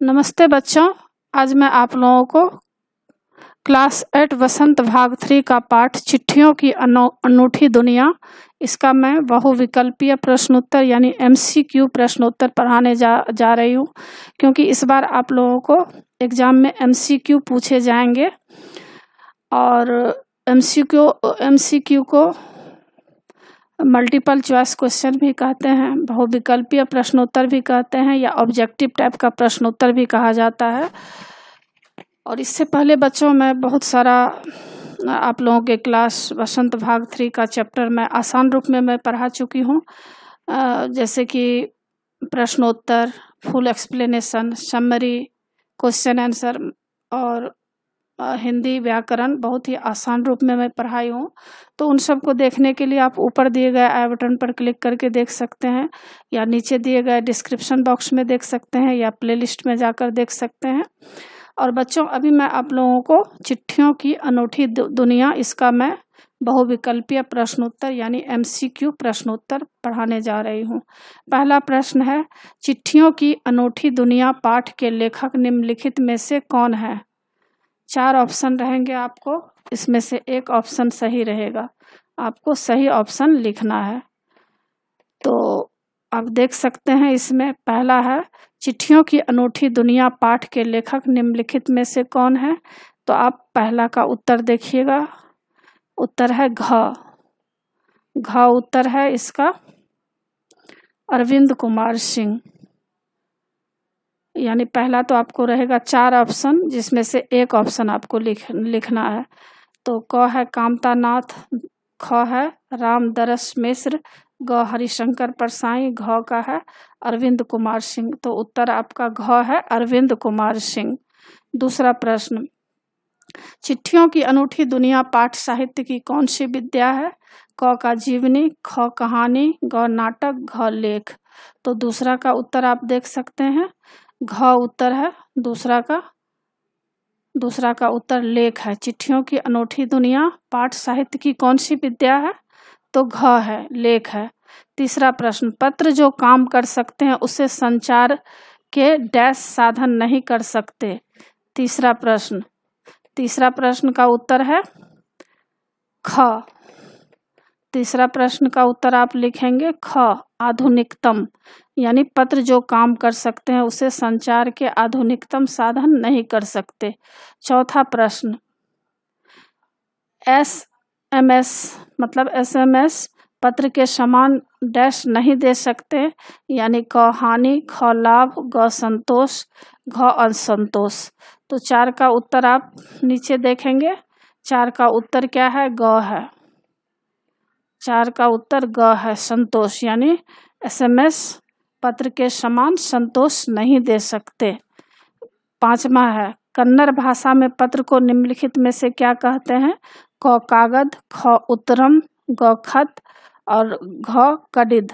नमस्ते बच्चों। आज मैं आप लोगों को क्लास 8 वसंत भाग 3 का पाठ चिट्ठियों की अनूठी दुनिया, इसका मैं बहुविकल्पीय प्रश्नोत्तर यानी MCQ प्रश्नोत्तर पढ़ाने जा रही हूँ, क्योंकि इस बार आप लोगों को एग्जाम में MCQ पूछे जाएंगे। और MCQ को मल्टीपल चॉइस क्वेश्चन भी कहते हैं, बहुविकल्पीय प्रश्नोत्तर भी कहते हैं, या ऑब्जेक्टिव टाइप का प्रश्नोत्तर भी कहा जाता है। और इससे पहले बच्चों मैं बहुत सारा आप लोगों के क्लास वसंत भाग 3 का चैप्टर मैं आसान रूप में मैं पढ़ा चुकी हूँ, जैसे कि प्रश्नोत्तर, full explanation, summary, question answer और हिंदी व्याकरण बहुत ही आसान रूप में मैं पढ़ाई हूँ। तो उन सब को देखने के लिए आप ऊपर दिए गए आई बटन पर क्लिक करके देख सकते हैं, या नीचे दिए गए डिस्क्रिप्शन बॉक्स में देख सकते हैं, या प्लेलिस्ट में जाकर देख सकते हैं। और बच्चों, अभी मैं आप लोगों को चिट्ठियों की अनूठी दुनिया, इसका मैं बहुविकल्पीय प्रश्नोत्तर यानी MCQ प्रश्नोत्तर पढ़ाने जा रही हूँ। पहला प्रश्न है, चिट्ठियों की अनूठी दुनिया पाठ के लेखक निम्नलिखित में से कौन है? 4 ऑप्शन रहेंगे आपको, इसमें से एक ऑप्शन सही रहेगा, आपको सही ऑप्शन लिखना है। तो आप देख सकते हैं, इसमें पहला है, चिट्ठियों की अनूठी दुनिया पाठ के लेखक निम्नलिखित में से कौन है? तो आप पहला का उत्तर देखिएगा, उत्तर है घ उत्तर है इसका अरविंद कुमार सिंह। यानी पहला तो आपको रहेगा 4 ऑप्शन, जिसमें से एक ऑप्शन आपको लिखना है। तो क है कामता नाथ, ख है रामदरस मिश्र, ग हरिशंकर परसाई, घ का है अरविंद कुमार सिंह। तो उत्तर आपका घ है, अरविंद कुमार सिंह। दूसरा प्रश्न, चिट्ठियों की अनूठी दुनिया पाठ साहित्य की कौन सी विद्या है? क का जीवनी, ख कहानी, ग नाटक, घ लेख। तो दूसरा का उत्तर आप देख सकते हैं, घ उत्तर है। दूसरा का उत्तर लेख है। चिट्ठियों की अनूठी दुनिया पाठ साहित्य की कौन सी विद्या है? तो घ है, लेख है। तीसरा प्रश्न, पत्र जो काम कर सकते हैं उसे संचार के डैश साधन नहीं कर सकते। तीसरा प्रश्न का उत्तर है ख। तीसरा प्रश्न का उत्तर आप लिखेंगे ख, आधुनिकतम। यानी पत्र जो काम कर सकते हैं उसे संचार के आधुनिकतम साधन नहीं कर सकते। चौथा प्रश्न, SMS मतलब SMS पत्र के समान डैश नहीं दे सकते। यानी क हानि, ख लाभ, ग संतोष, घ असंतोष। तो 4 का उत्तर आप नीचे देखेंगे, 4 का उत्तर क्या है? ग है। 4 का उत्तर ग है, संतोष। यानी SMS पत्र के समान संतोष नहीं दे सकते। 5वां है, कन्नड़ भाषा में पत्र को निम्नलिखित में से क्या कहते हैं? क कागद, ख उत्तरम, ग खत और घ कडिद।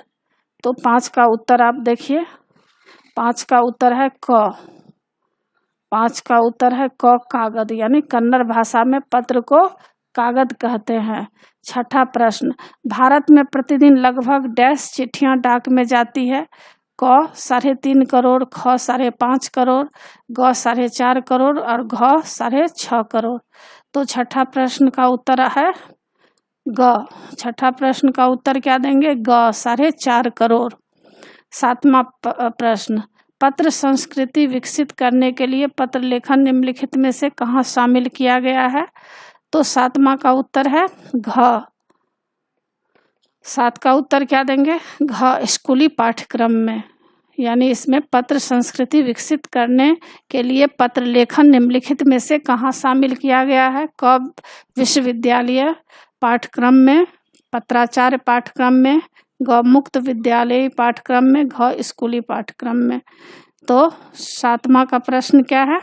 तो 5 का उत्तर आप देखिए, 5 का उत्तर है क। 5 का उत्तर है क, कागद। यानी कन्नड़ भाषा में पत्र को कागद कहते हैं। छठा प्रश्न, भारत में प्रतिदिन लगभग डैश चिट्ठियां डाक में जाती है? क 3.5 करोड़, ख 5.5 करोड़, ग 4.5 करोड़ और घ 6.5 करोड़। तो छठा प्रश्न का उत्तर है ग। छठा प्रश्न का उत्तर क्या देंगे? ग 4.5 करोड़। 7वां प्रश्न, पत्र संस्कृति विकसित करने के लिए पत्र लेखन निम्नलिखित में से कहाँ शामिल किया गया है? तो 7वां का उत्तर है घ। 7 का उत्तर क्या देंगे? घ, स्कूली पाठ्यक्रम में। यानी इसमें पत्र संस्कृति विकसित करने के लिए पत्र लेखन निम्नलिखित में से कहाँ शामिल किया गया है? क विश्वविद्यालय पाठ्यक्रम में, पत्राचार्य पाठ्यक्रम में, ग मुक्त विद्यालय पाठ्यक्रम में, घ स्कूली पाठ्यक्रम में। तो 7वां का प्रश्न क्या है?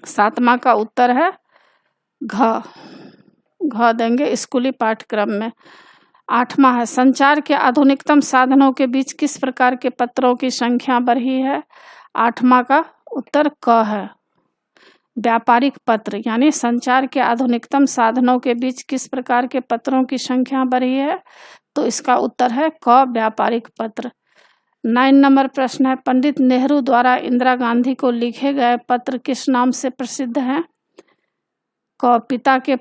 7वां का उत्तर है घ देंगे, स्कूली पाठ्यक्रम में। 8वां है, संचार के आधुनिकतम साधनों के बीच किस प्रकार के पत्रों की संख्या बढ़ी है? 8वां का उत्तर क है, व्यापारिक पत्र। यानी संचार के आधुनिकतम साधनों के बीच किस प्रकार के पत्रों की संख्या बढ़ी है? तो इसका उत्तर है क, व्यापारिक पत्र। 9 नंबर प्रश्न है, पंडित नेहरू द्वारा इंदिरा गांधी को लिखे गए पत्र किस नाम से प्रसिद्ध हैं? क पिता के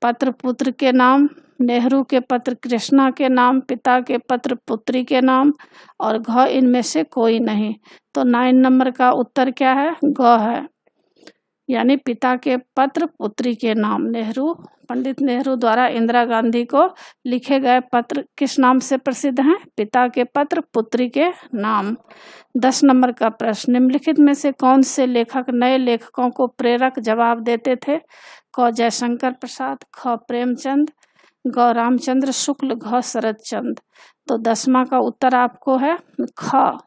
पत्र पुत्र के नाम, नेहरू के पत्र कृष्णा के नाम, पिता के पत्र पुत्री के नाम, और घ इनमें से कोई नहीं। तो 9 नंबर का उत्तर क्या है? ग है, यानी पिता के पत्र पुत्री के नाम। पंडित नेहरू द्वारा इंदिरा गांधी को लिखे गए पत्र किस नाम से प्रसिद्ध हैं? पिता के पत्र पुत्री के नाम। 10 नंबर का प्रश्न, निम्नलिखित में से कौन से लेखक नए लेखकों को प्रेरक जवाब देते थे? क जयशंकर प्रसाद, ख प्रेमचंद, ग रामचंद्र शुक्ल, घ शरद चंद्र। तो 10वां का उत्तर आपको है ख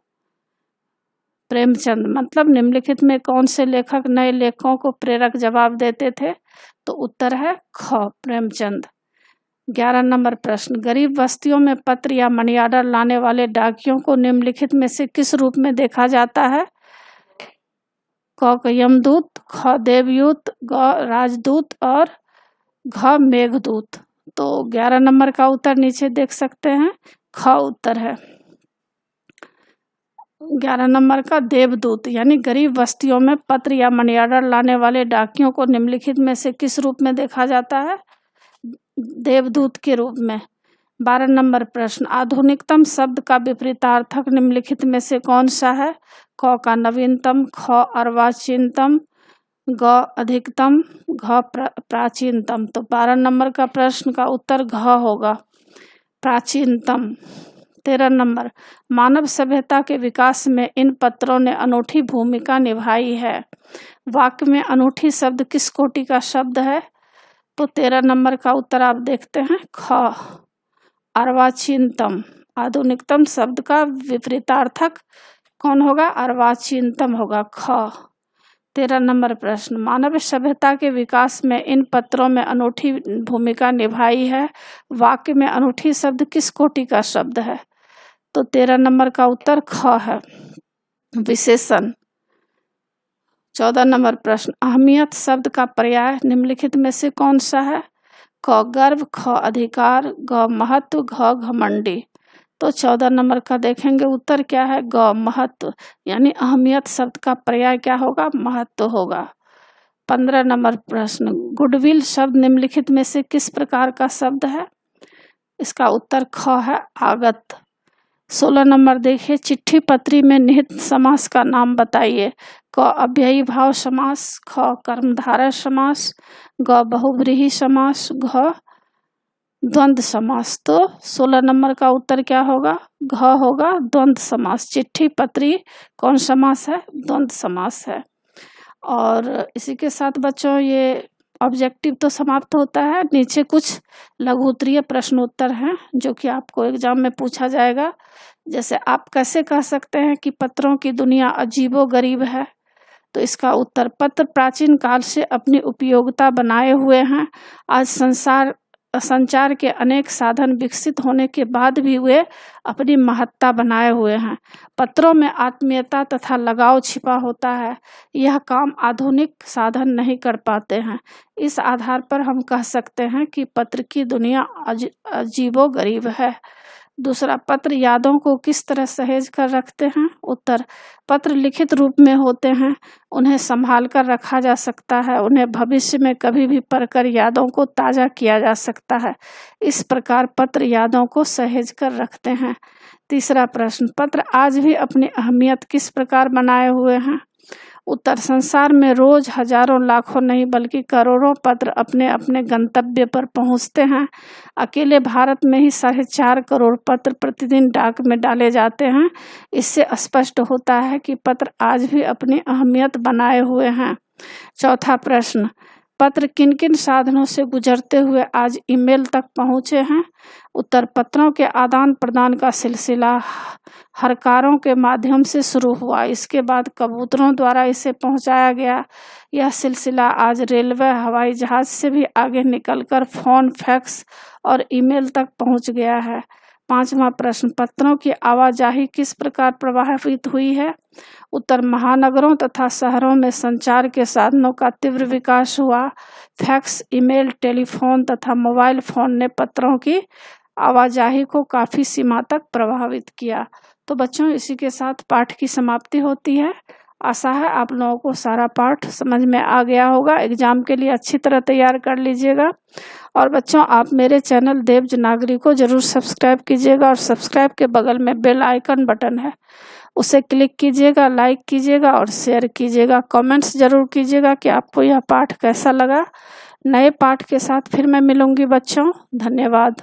प्रेमचंद। मतलब निम्नलिखित में कौन से लेखक नए लेखकों को प्रेरक जवाब देते थे? तो उत्तर है ख प्रेमचंद। 11 नंबर प्रश्न, गरीब बस्तियों में पत्र या मनी ऑर्डर लाने वाले डाकियों को निम्नलिखित में से किस रूप में देखा जाता है? क यमदूत, ख देवदूत, ग राजदूत और घ मेघदूत। तो 11 नंबर का उत्तर नीचे देख सकते हैं, ख उत्तर है। 11 नंबर का देवदूत, यानी गरीब बस्तियों में पत्र या मनी ऑर्डर लाने वाले डाकियों को निम्नलिखित में से किस रूप में देखा जाता है? देवदूत के रूप में। 12 नंबर प्रश्न, आधुनिकतम शब्द का विपरीतार्थक निम्नलिखित में से कौन सा है? क का नवीनतम, ख अर्वाचीनतम, ग अधिकतम, घ प्राचीनतम। तो 12 नंबर का प्रश्न का उत्तर घ होगा, प्राचीनतम। 13 नंबर, मानव सभ्यता के विकास में इन पत्रों ने अनूठी भूमिका निभाई है। वाक्य में अनूठी शब्द किस कोटि का शब्द है? तो 13 नंबर का उत्तर आप देखते हैं ख अर्वाचीनतम। आधुनिकतम शब्द का विपरीतार्थक कौन होगा? अर्वाचीनतम होगा, ख। 13 नंबर प्रश्न, मानव सभ्यता के विकास में इन पत्रों में अनूठी भूमिका निभाई है। वाक्य में अनूठी शब्द किस कोटि का शब्द है? तो 13 नंबर का उत्तर ख है, विशेषण। 14 नंबर प्रश्न, अहमियत शब्द का पर्याय निम्नलिखित में से कौन सा है? क गर्व, ख अधिकार, ग महत्व, घ घमंडी। तो 14 नंबर का देखेंगे उत्तर क्या है? ग महत्व, यानी अहमियत शब्द का पर्याय क्या होगा? महत्व होगा। 15 नंबर प्रश्न, गुडविल शब्द निम्नलिखित में से किस प्रकार का शब्द है? इसका उत्तर ख है, आगत। 16 नंबर देखिए, चिट्ठी पत्री में निहित समास का नाम बताइए। क अव्ययी भाव समास, ख कर्मधारय समास, ग बहुव्रीहि समास, घ द्वंद्व समास। तो 16 नंबर का उत्तर क्या होगा? घ होगा, द्वंद्व समास। चिट्ठी पत्री कौन समास है? द्वंद्व समास है। और इसी के साथ बच्चों ये ऑब्जेक्टिव तो समाप्त होता है। नीचे कुछ लघुत्तरीय प्रश्नोत्तर हैं जो कि आपको एग्जाम में पूछा जाएगा। जैसे आप कैसे कह सकते हैं कि पत्रों की दुनिया अजीबोगरीब है? तो इसका उत्तर, पत्र प्राचीन काल से अपनी उपयोगिता बनाए हुए हैं। आज संचार के अनेक साधन विकसित होने के बाद भी वे अपनी महत्ता बनाए हुए हैं। पत्रों में आत्मीयता तथा लगाव छिपा होता है। यह काम आधुनिक साधन नहीं कर पाते हैं। इस आधार पर हम कह सकते हैं कि पत्र की दुनिया अजीबोगरीब है। दूसरा, पत्र यादों को किस तरह सहेज कर रखते हैं? उत्तर, पत्र लिखित रूप में होते हैं, उन्हें संभाल कर रखा जा सकता है, उन्हें भविष्य में कभी भी पढ़कर यादों को ताज़ा किया जा सकता है। इस प्रकार पत्र यादों को सहेज कर रखते हैं। तीसरा प्रश्न, पत्र आज भी अपनी अहमियत किस प्रकार बनाए हुए हैं? उत्तर, संसार में रोज हजारों लाखों नहीं बल्कि करोड़ों पत्र अपने अपने गंतव्य पर पहुंचते हैं। अकेले भारत में ही 4.5 करोड़ पत्र प्रतिदिन डाक में डाले जाते हैं। इससे स्पष्ट होता है कि पत्र आज भी अपनी अहमियत बनाए हुए हैं। चौथा प्रश्न, पत्र किन किन साधनों से गुजरते हुए आज ईमेल तक पहुंचे हैं? उत्तर, पत्रों के आदान प्रदान का सिलसिला हरकारों के माध्यम से शुरू हुआ, इसके बाद कबूतरों द्वारा इसे पहुंचाया गया। यह सिलसिला आज रेलवे, हवाई जहाज से भी आगे निकलकर फोन, फैक्स और ईमेल तक पहुंच गया है। पांचवा प्रश्न, पत्रों की आवाजाही किस प्रकार प्रभावित हुई है? उत्तर, महानगरों तथा शहरों में संचार के साधनों का तीव्र विकास हुआ। फैक्स, ईमेल, टेलीफोन तथा मोबाइल फोन ने पत्रों की आवाजाही को काफी सीमा तक प्रभावित किया। तो बच्चों इसी के साथ पाठ की समाप्ति होती है। आशा है आप लोगों को सारा पाठ समझ में आ गया होगा। एग्ज़ाम के लिए अच्छी तरह तैयार कर लीजिएगा। और बच्चों आप मेरे चैनल देवज नागरी को ज़रूर सब्सक्राइब कीजिएगा और सब्सक्राइब के बगल में बेल आइकन बटन है, उसे क्लिक कीजिएगा, लाइक कीजिएगा और शेयर कीजिएगा। कमेंट्स ज़रूर कीजिएगा कि आपको यह पाठ कैसा लगा। नए पाठ के साथ फिर मैं मिलूँगी बच्चों। धन्यवाद।